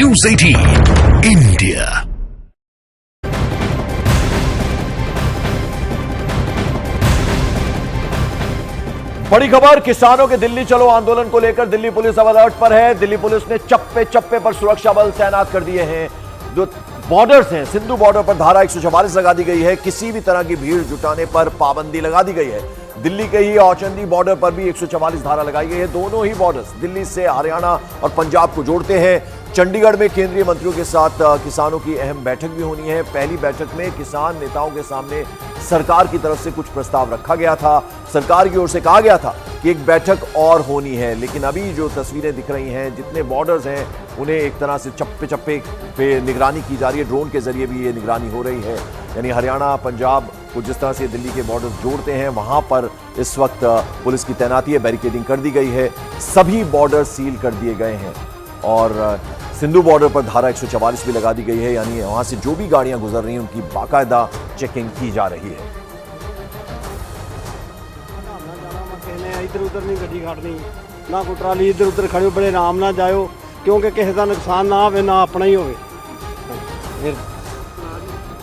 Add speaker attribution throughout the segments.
Speaker 1: News 18 India।
Speaker 2: बड़ी खबर, किसानों के दिल्ली चलो आंदोलन को लेकर दिल्ली पुलिस अब अलर्ट पर है। दिल्ली पुलिस ने चप्पे चप्पे पर सुरक्षा बल तैनात कर दिए हैं। जो बॉर्डर्स हैं, सिंधु बॉर्डर पर धारा 144 लगा दी गई है। किसी भी तरह की भीड़ जुटाने पर पाबंदी लगा दी गई है। दिल्ली के ही औचंदी बॉर्डर पर भी 144 धारा लगाई गई है। दोनों ही बॉर्डर्स दिल्ली से हरियाणा और पंजाब को जोड़ते हैं। चंडीगढ़ में केंद्रीय मंत्रियों के साथ किसानों की अहम बैठक भी होनी है। पहली बैठक में किसान नेताओं के सामने सरकार की तरफ से कुछ प्रस्ताव रखा गया था। सरकार की ओर से कहा गया था कि एक बैठक और होनी है, लेकिन अभी जो तस्वीरें दिख रही हैं, जितने बॉर्डर्स हैं उन्हें एक तरह से चप्पे चप्पे पे निगरानी की जा रही है। ड्रोन के जरिए भी ये निगरानी हो रही है। यानी हरियाणा पंजाब को जिस तरह से दिल्ली के बॉर्डर्स जोड़ते हैं, वहां पर इस वक्त पुलिस की तैनाती है, बैरिकेडिंग कर दी गई है। सभी बॉर्डर सील कर दिए गए हैं और सिंधु बॉर्डर पर धारा 144 भी लगा दी गई है। यानी वहां से जो भी गाड़ियां गुजर रही हैं उनकी बाकायदा चेकिंग की जा रही है।
Speaker 3: इधर उधर नहीं गड्डी खड़नी, ना कोई ट्राली इधर उधर खड़े बड़े आराम ना जाओ, क्योंकि किसी का नुकसान ना आवे ना अपना ही होवे।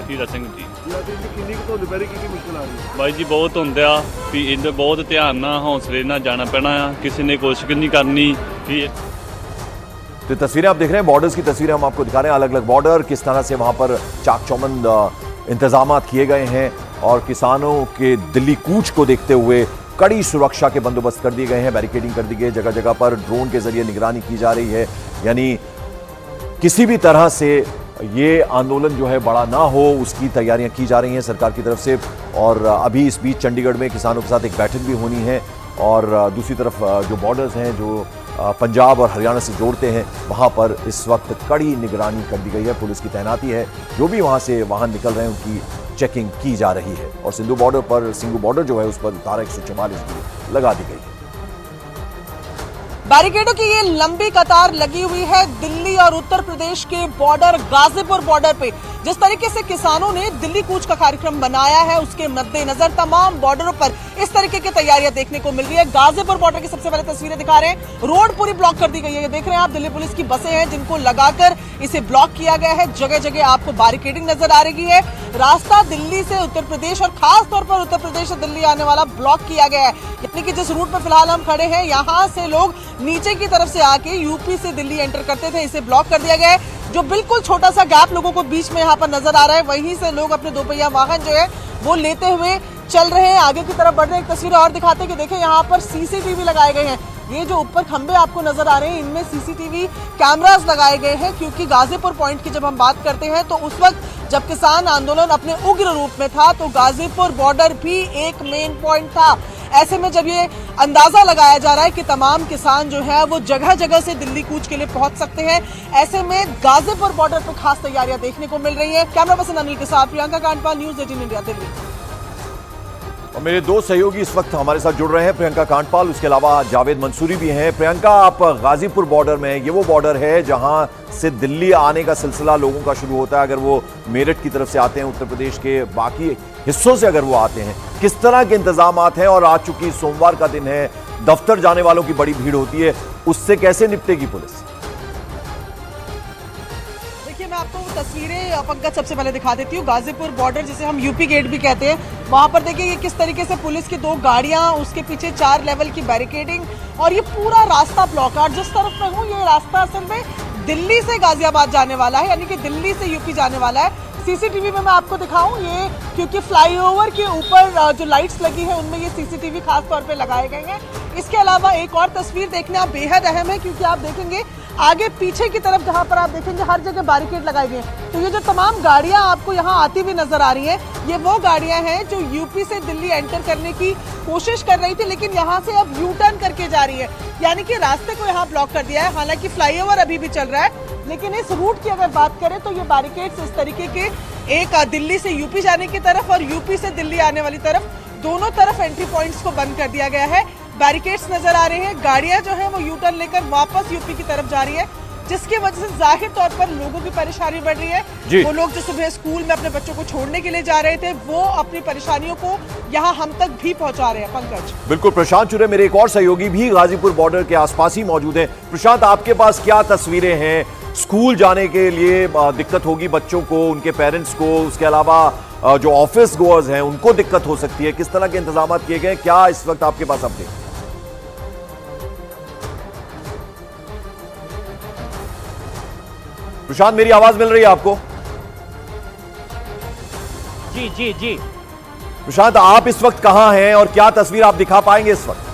Speaker 4: ਹੀਰਾ ਸਿੰਘ ਜੀ
Speaker 5: ਕਿੰਨੀ ਕੁ ਤੁਹਾਨੂੰ ਪਹਿਲੇ ਕੀ ਮੁਸ਼ਕਲ ਆ ਰਹੀ ਹੈ?
Speaker 4: ਬਾਈ ਜੀ ਬਹੁਤ ਹੁੰਦੇ ਆ ਵੀ ਇਹਦੇ ਬਹੁਤ ਧਿਆਨ ਨਾਲ ਹੌਸਲੇ ਨਾਲ ਜਾਣਾ ਪੈਣਾ ਆ। ਕਿਸੇ ਨੇ ਕੋਸ਼ਿਸ਼ नहीं करनी कि
Speaker 2: तो तस्वीरें आप देख रहे हैं, बॉर्डर्स की तस्वीरें हम आपको दिखा रहे हैं। अलग अलग बॉर्डर किस तरह से वहां पर चाक चौबंद इंतजाम किए गए हैं और किसानों के दिल्ली कूच को देखते हुए कड़ी सुरक्षा के बंदोबस्त कर दिए गए हैं। बैरिकेडिंग कर दी गई है, जगह जगह पर ड्रोन के जरिए निगरानी की जा रही है। यानी किसी भी तरह से ये आंदोलन जो है बड़ा ना हो, उसकी तैयारियां की जा रही हैं सरकार की तरफ से। और अभी इस बीच चंडीगढ़ में किसानों के साथ एक बैठक भी होनी है और दूसरी तरफ जो बॉर्डर्स हैं जो पंजाब और हरियाणा से जोड़ते हैं, वहां पर इस वक्त कड़ी निगरानी कर दी गई है। पुलिस की तैनाती है। जो भी वहां से वाहन निकल रहे हैं उनकी चेकिंग की जा रही है। और सिंधु बॉर्डर जो है उस पर धारा 144 भी लगा दी गई है।
Speaker 6: बैरिकेडों की ये लंबी कतार लगी हुई है दिल्ली और उत्तर प्रदेश के बॉर्डर, गाजीपुर बॉर्डर पे। जिस तरीके से किसानों ने दिल्ली कूच का कार्यक्रम बनाया है, उसके मद्देनजर तमाम बॉर्डरों पर इस तरीके की तैयारियां देखने को मिल रही है। गाजीपुर बॉर्डर की सबसे पहले तस्वीरें दिखा रहे हैं। रोड पूरी ब्लॉक कर दी गई है। ये देख रहे हैं आप, दिल्ली पुलिस की बसें हैं जिनको लगाकर इसे ब्लॉक किया गया है। जगह जगह आपको बैरिकेडिंग नजर आ रही है। रास्ता दिल्ली से उत्तर प्रदेश और खास तौर पर उत्तर प्रदेश से दिल्ली आने वाला ब्लॉक किया गया है। यानी कि जिस रूट पर फिलहाल हम खड़े हैं, यहाँ से लोग नीचे की तरफ से आके यूपी से दिल्ली एंटर करते थे, इसे ब्लॉक कर दिया गया है। जो बिल्कुल छोटा सा गैप लोगों को बीच में यहाँ पर नजर आ रहा है, वहीं से लोग अपने दोपहिया वाहन जो है वो लेते हुए चल रहे हैं, आगे की तरफ बढ़ रहे हैं। एक तस्वीर और दिखाते हैं कि देखिए यहाँ पर सीसीटीवी लगाए गए हैं। ये जो ऊपर खंबे आपको नजर आ रहे हैं, इनमें सीसीटीवी कैमरास लगाए गए हैं, क्योंकि गाजीपुर पॉइंट की जब हम बात करते हैं तो उस वक्त जब किसान आंदोलन अपने उग्र रूप में था तो गाजीपुर बॉर्डर भी एक मेन पॉइंट था। ऐसे में जब ये अंदाजा लगाया जा रहा है कि तमाम किसान जो है वो जगह जगह से दिल्ली कूच के लिए पहुंच सकते हैं, ऐसे में गाजीपुर बॉर्डर पर खास तैयारियां देखने को मिल रही है। कैमरा पर्सन अनिल के साथ प्रियंका कांडपाल, न्यूज 18 इंडिया, दिल्ली।
Speaker 2: और मेरे दो सहयोगी इस वक्त हमारे साथ जुड़ रहे हैं, प्रियंका कांडपाल, उसके अलावा जावेद मंसूरी भी हैं। प्रियंका, आप गाजीपुर बॉर्डर में, ये वो बॉर्डर है जहां से दिल्ली आने का सिलसिला लोगों का शुरू होता है। अगर वो मेरठ की तरफ से आते हैं, उत्तर प्रदेश के बाकी हिस्सों से अगर वो आते हैं, किस तरह के इंतजामात हैं? और आज चूंकि सोमवार का दिन है, दफ्तर जाने वालों की बड़ी भीड़ होती है, उससे कैसे निपटेगी पुलिस?
Speaker 6: मैं आपको तस्वीरें पंकज सबसे पहले दिखा देती हूँ। गाजीपुर बॉर्डर, जिसे हम यूपी गेट भी कहते हैं, वहां पर देखिए ये किस तरीके से पुलिस की 2 गाड़ियां, उसके पीछे 4 लेवल की बैरिकेडिंग और ये पूरा रास्ता ब्लॉक है। और जिस तरफ मैं हूँ, ये रास्ता असल में दिल्ली से गाजियाबाद जाने वाला है, यानी कि दिल्ली से यूपी जाने वाला है। सीसीटीवी में मैं आपको दिखाऊं, ये क्योंकि फ्लाईओवर के ऊपर जो लाइट्स लगी है उनमें ये सीसीटीवी खास तौर पे लगाए गए हैं। इसके अलावा एक और तस्वीर देखना बेहद अहम है, क्योंकि आप देखेंगे आगे पीछे की तरफ जहां पर आप देखेंगे हर जगह बैरिकेड लगाए गए हैं। तो ये जो तमाम गाड़ियां आपको यहां आती हुई नजर आ रही हैं, ये वो गाड़ियां हैं जो यूपी से दिल्ली एंटर करने की कोशिश कर रही थी, लेकिन यहां से अब यू टर्न करके जा रही है। यानी कि रास्ते को यहाँ ब्लॉक कर दिया है। हालांकि फ्लाईओवर अभी भी चल रहा है, लेकिन इस रूट की अगर बात करें तो ये बैरिकेड्स इस तरीके के, एक दिल्ली से यूपी जाने की तरफ और यूपी से दिल्ली आने वाली तरफ, दोनों तरफ एंट्री पॉइंट्स को बंद कर दिया गया है। बैरिकेड्स नजर आ रहे हैं। गाड़ियां जो है वो यू टर्न लेकर वापस यूपी की तरफ जा रही है, जिसकी वजह से जाहिर तौर पर लोगों की परेशानी बढ़ रही है। वो लोग जो सुबह स्कूल में अपने बच्चों को छोड़ने के लिए जा रहे थे, वो अपनी परेशानियों को यहाँ हम तक भी पहुंचा रहे हैं। पंकज,
Speaker 2: बिल्कुल। प्रशांत चुरे, मेरे एक और सहयोगी भी गाजीपुर बॉर्डर के आसपास ही मौजूद हैं। प्रशांत, आपके पास क्या तस्वीरें हैं? स्कूल जाने के लिए दिक्कत होगी बच्चों को, उनके पेरेंट्स को, उसके अलावा जो ऑफिस गोअर्स हैं उनको दिक्कत हो सकती है। किस तरह के इंतजाम किए गए, क्या इस वक्त आपके पास अपडेट? प्रशांत, मेरी आवाज मिल रही है आपको?
Speaker 7: जी जी जी
Speaker 2: प्रशांत, आप इस वक्त कहां हैं और क्या तस्वीर आप दिखा पाएंगे इस वक्त?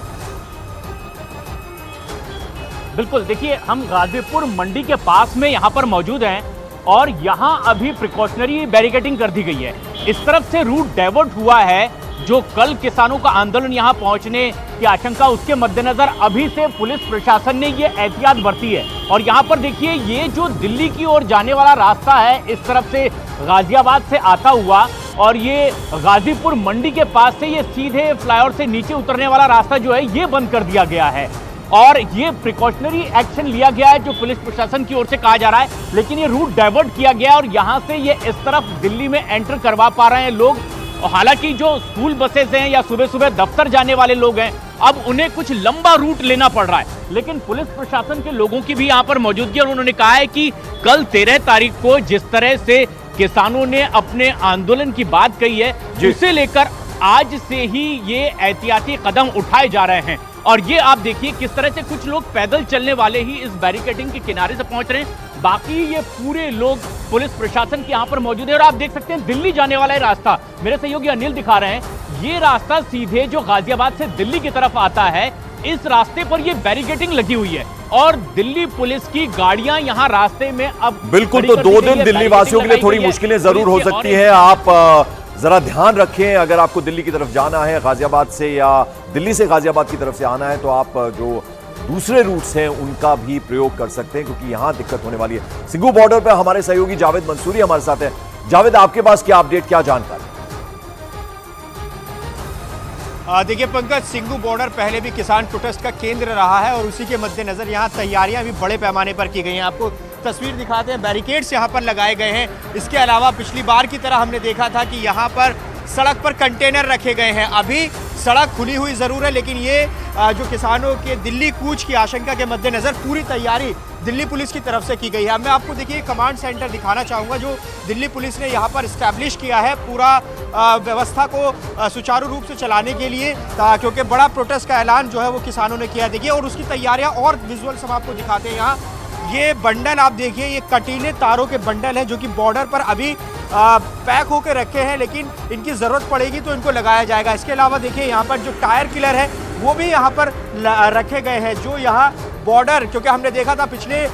Speaker 7: बिल्कुल, देखिए हम गाजीपुर मंडी के पास में यहाँ पर मौजूद हैं और यहाँ अभी प्रिकॉशनरी बैरिकेडिंग कर दी गई है। इस तरफ से रूट डाइवर्ट हुआ है, जो कल किसानों का आंदोलन यहाँ पहुँचने की आशंका, उसके मद्देनजर अभी से पुलिस प्रशासन ने ये एहतियात बरती है। और यहाँ पर देखिए, ये जो दिल्ली की ओर जाने वाला रास्ता है, इस तरफ से गाजियाबाद से आता हुआ, और ये गाजीपुर मंडी के पास से ये सीधे फ्लाईओवर से नीचे उतरने वाला रास्ता जो है ये बंद कर दिया गया है। और ये प्रिकॉशनरी एक्शन लिया गया है जो पुलिस प्रशासन की ओर से कहा जा रहा है, लेकिन ये रूट डाइवर्ट किया गया और यहाँ से ये इस तरफ दिल्ली में एंटर करवा पा रहे हैं लोग। हालांकि जो स्कूल बसेस हैं या सुबह सुबह दफ्तर जाने वाले लोग हैं, अब उन्हें कुछ लंबा रूट लेना पड़ रहा है। लेकिन पुलिस प्रशासन के लोगों की भी यहाँ पर मौजूदगी, और उन्होंने कहा है कि कल 13 तारीख को जिस तरह से किसानों ने अपने आंदोलन की बात कही है, उसे लेकर आज से ही ये एहतियाती कदम उठाए जा रहे हैं। और ये आप देखिए किस तरह से कुछ लोग पैदल चलने वाले ही इस बैरिकेडिंग के किनारे से पहुंच रहे हैं, बाकी ये पूरे लोग पुलिस प्रशासन के यहाँ पर मौजूद है। और आप देख सकते हैं दिल्ली जाने वाला ये रास्ता, मेरे सहयोगी अनिल दिखा रहे हैं, ये रास्ता सीधे जो गाजियाबाद से दिल्ली की तरफ आता है, इस रास्ते पर ये बैरिकेडिंग लगी हुई है और दिल्ली पुलिस की गाड़ियां यहाँ रास्ते में अब
Speaker 2: बिल्कुल। तो 2 दिन दिल्ली वासियों के लिए थोड़ी मुश्किलें जरूर हो सकती हैं। आप जरा ध्यान रखें, अगर आपको दिल्ली की तरफ जाना है गाजियाबाद से, या दिल्ली से गाजियाबाद की तरफ से आना है, तो आप जो दूसरे रूट्स हैं उनका भी प्रयोग कर सकते हैं, क्योंकि यहां दिक्कत होने वाली है। सिंगू बॉर्डर पर हमारे सहयोगी जावेद मंसूरी हमारे साथ है। जावेद, आपके पास क्या अपडेट, क्या जानकारी?
Speaker 8: देखिए पंकज, सिंगू बॉर्डर पहले भी किसान प्रोटेस्ट का केंद्र रहा है और उसी के मद्देनजर यहाँ तैयारियां भी बड़े पैमाने पर की गई हैं। आपको तस्वीर दिखाते हैं, बैरिकेड्स यहाँ पर लगाए गए हैं। इसके अलावा पिछली बार की तरह हमने देखा था कि यहाँ पर सड़क पर कंटेनर रखे गए हैं। अभी सड़क खुली हुई ज़रूर है, लेकिन ये जो किसानों के दिल्ली कूच की आशंका के मद्देनज़र पूरी तैयारी दिल्ली पुलिस की तरफ से की गई है। मैं आपको देखिए कमांड सेंटर दिखाना चाहूँगा जो दिल्ली पुलिस ने यहाँ पर इस्टेब्लिश किया है पूरा व्यवस्था को सुचारू रूप से चलाने के लिए, क्योंकि बड़ा प्रोटेस्ट का ऐलान जो है वो किसानों ने किया। देखिए, और उसकी तैयारियाँ और विजुअल्स हम आपको दिखाते हैं। यहाँ ये बंडल आप देखिए, ये कटीले तारों के बंडल हैं जो कि बॉर्डर पर अभी पैक होकर रखे हैं, लेकिन इनकी ज़रूरत पड़ेगी तो इनको लगाया जाएगा। इसके अलावा देखिए यहाँ पर जो टायर किलर है वो भी यहाँ पर रखे गए हैं, जो यहाँ बॉर्डर, क्योंकि हमने देखा था पिछले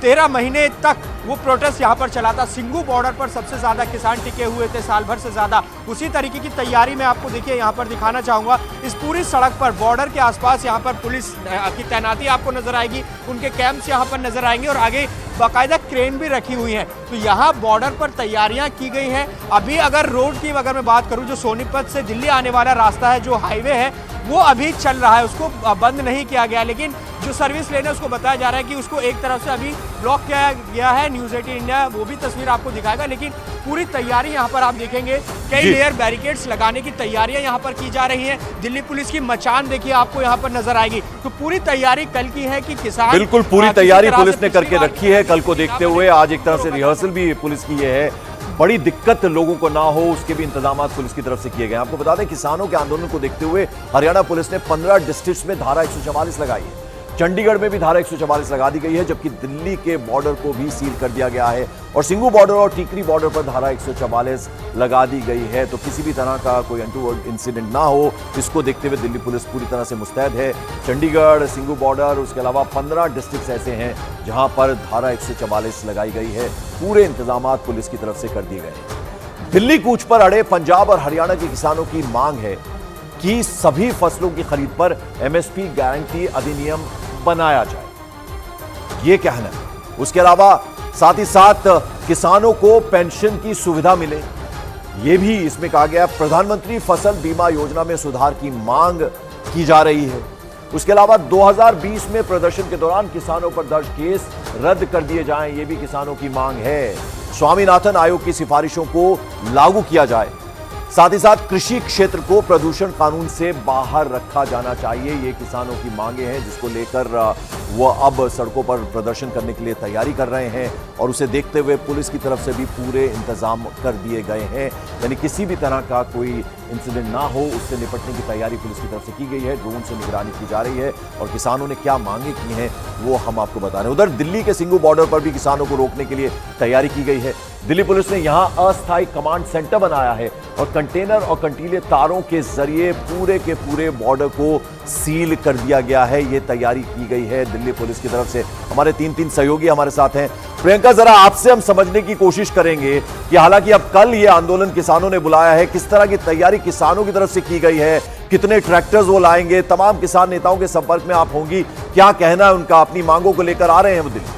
Speaker 8: 13 महीने तक वो प्रोटेस्ट यहाँ पर चला था। सिंगू बॉर्डर पर सबसे ज़्यादा किसान टिके हुए थे, साल भर से ज़्यादा। उसी तरीके की तैयारी मैं आपको देखिए यहाँ पर दिखाना चाहूँगा। इस पूरी सड़क पर बॉर्डर के आसपास यहाँ पर पुलिस की तैनाती आपको नज़र आएगी, उनके कैंप्स यहाँ पर नज़र आएंगे और आगे बाकायदा क्रेन भी रखी हुई हैं। तो यहाँ बॉर्डर पर तैयारियाँ की गई हैं। अभी अगर रोड की अगर मैं बात करूँ, जो सोनीपत से दिल्ली आने वाला रास्ता है, जो हाईवे है, वो अभी चल रहा है, उसको बंद नहीं किया गया, लेकिन जो सर्विस लेन है उसको बताया जा रहा है कि उसको एक तरफ से अभी ब्लॉक किया गया है। न्यूज़ 18 इंडिया वो भी तस्वीर आपको दिखाएगा, लेकिन पूरी तैयारी यहाँ पर आप देखेंगे, कई लेयर बैरिकेड्स लगाने की तैयारियां यहाँ पर की जा रही हैं। दिल्ली पुलिस की मचान देखिए आपको यहाँ पर नजर आएगी। तो पूरी तैयारी कल की है कि किसान,
Speaker 2: बिल्कुल पूरी तैयारी पुलिस ने करके रखी है कल को देखते हुए। आज एक तरह से रिहर्सल भी पुलिस की है, बड़ी दिक्कत लोगों को ना हो उसके भी इंतजाम पुलिस की तरफ से किए गए। आपको बता दें, किसानों के आंदोलन को देखते हुए हरियाणा पुलिस ने 15 डिस्ट्रिक्ट्स में धारा 144 लगाई है। चंडीगढ़ में भी धारा 144 लगा दी गई है, जबकि दिल्ली के बॉर्डर को भी सील कर दिया गया है और सिंगू बॉर्डर और टीकरी बॉर्डर पर धारा 144 लगा दी गई है। तो किसी भी तरह का कोई अनटूवर्ड इंसिडेंट ना हो, इसको देखते हुए दिल्ली पुलिस पूरी तरह से मुस्तैद है। चंडीगढ़, सिंगू बॉर्डर, उसके अलावा 15 डिस्ट्रिक्ट ऐसे हैं जहां पर धारा 144 लगाई गई है। पूरे इंतजाम पुलिस की तरफ से कर दिए गए। दिल्ली कूच पर अड़े पंजाब और हरियाणा के किसानों की मांग है कि सभी फसलों की खरीद पर एमएसपी गारंटी अधिनियम बनाया जाए, ये कहना है। उसके अलावा साथ ही साथ किसानों को पेंशन की सुविधा मिले, ये भी इसमें कहा गया। प्रधानमंत्री फसल बीमा योजना में सुधार की मांग की जा रही है। उसके अलावा 2020 में प्रदर्शन के दौरान किसानों पर दर्ज केस रद्द कर दिए जाएं, ये भी किसानों की मांग है। स्वामीनाथन आयोग की सिफारिशों को लागू किया जाए। साथ ही साथ कृषि क्षेत्र को प्रदूषण कानून से बाहर रखा जाना चाहिए। ये किसानों की मांगे हैं, जिसको लेकर वो अब सड़कों पर प्रदर्शन करने के लिए तैयारी कर रहे हैं और उसे देखते हुए पुलिस की तरफ से भी पूरे इंतजाम कर दिए गए हैं। यानी किसी भी तरह का कोई इंसिडेंट ना हो, उससे निपटने की तैयारी पुलिस की तरफ से की गई है। ड्रोन से निगरानी की जा रही है और किसानों ने क्या मांगे की हैं वो हम आपको बता रहे हैं। उधर दिल्ली के सिंघू बॉर्डर पर भी किसानों को रोकने के लिए तैयारी की गई है। दिल्ली पुलिस ने यहां अस्थायी कमांड सेंटर बनाया है और कंटेनर और कंटीले तारों के जरिए पूरे के पूरे बॉर्डर को सील कर दिया गया है। यह तैयारी की गई है दिल्ली पुलिस की तरफ से। हमारे तीन सहयोगी हमारे साथ हैं। प्रियंका, जरा आपसे हम समझने की कोशिश करेंगे कि हालांकि अब कल यह आंदोलन किसानों ने बुलाया है, किस तरह की तैयारी किसानों की तरफ से की गई है, कितने ट्रैक्टर्स वो लाएंगे, तमाम किसान नेताओं के संपर्क में आप होंगी, क्या कहना है उनका, अपनी मांगों को लेकर आ रहे हैं वो दिल्ली?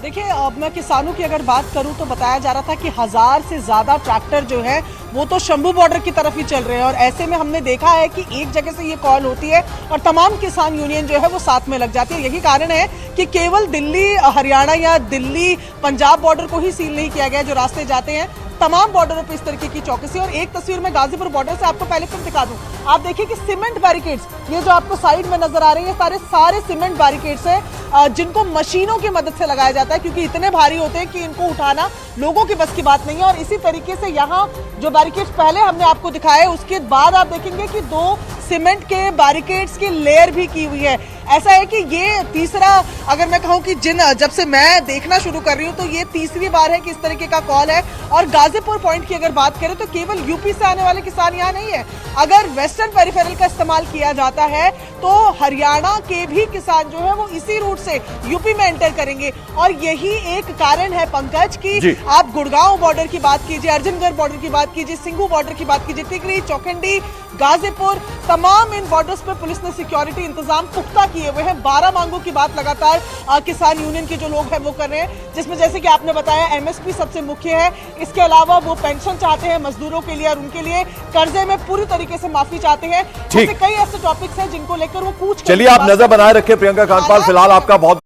Speaker 6: देखिए, अब मैं किसानों की अगर बात करूं तो बताया जा रहा था कि 1000 से ज्यादा ट्रैक्टर जो है वो तो शंभू बॉर्डर की तरफ ही चल रहे हैं और ऐसे में हमने देखा है कि एक जगह से ये कॉल होती है और तमाम किसान यूनियन जो है वो साथ में लग जाती है। यही कारण है कि केवल दिल्ली हरियाणा या दिल्ली पंजाब बॉर्डर को ही सील नहीं किया गया, जो रास्ते जाते हैं तमाम बॉर्डरों पे इस तरीके की चौकसी। और एक तस्वीर में गाजीपुर बॉर्डर से आपको पहले फिर दिखा दूं। आप देखिए कि सीमेंट बैरिकेड्स, ये जो आपको साइड में नजर आ रही है, सारे सीमेंट बैरिकेड्स हैं जिनको मशीनों की मदद से लगाया जाता है, क्योंकि इतने भारी होते हैं कि इनको उठाना लोगों की बस की बात नहीं है। और इसी तरीके से यहाँ जो बैरिकेड्स पहले हमने आपको दिखाए, उसके बाद आप देखेंगे कि 2 सीमेंट के बैरिकेड्स की लेयर भी की हुई है। ऐसा है कि ये तीसरा, अगर मैं कहूँ कि जब से मैं देखना शुरू कर रही हूँ तो ये तीसरी बार है कि इस तरीके का कॉल है। और गाजीपुर पॉइंट की अगर बात करें तो केवल यूपी से आने वाले किसान यहाँ नहीं है। अगर वेस्टर्न पेरिफेरल का इस्तेमाल किया जाता है तो हरियाणा के भी किसान जो है वो इसी रूट से यूपी में एंटर करेंगे। और यही एक कारण है पंकज की आप गुड़गांव बॉर्डर की बात कीजिए, अर्जुनगढ़ बॉर्डर की बात कीजिए, सिंघू बॉर्डर की बात कीजिए, टिकरी, चौखंडी, गाजीपुर, तमाम इन बॉर्डर्स पे पुलिस ने सिक्योरिटी इंतजाम पुख्ता किए हुए हैं। 12 मांगों की बात लगातार किसान यूनियन के जो लोग हैं वो कर रहे हैं, जिसमें जैसे कि आपने बताया एमएसपी सबसे मुख्य है। इसके अलावा वो पेंशन चाहते हैं मजदूरों के लिए और उनके लिए कर्जे में पूरी तरीके से माफी चाहते हैं। कई ऐसे टॉपिक्स हैं जिनको लेकर वो पूछ।
Speaker 2: चलिए, आप नजर बनाए रखें प्रियंका कांडपाल। फिलहाल आपका बहुत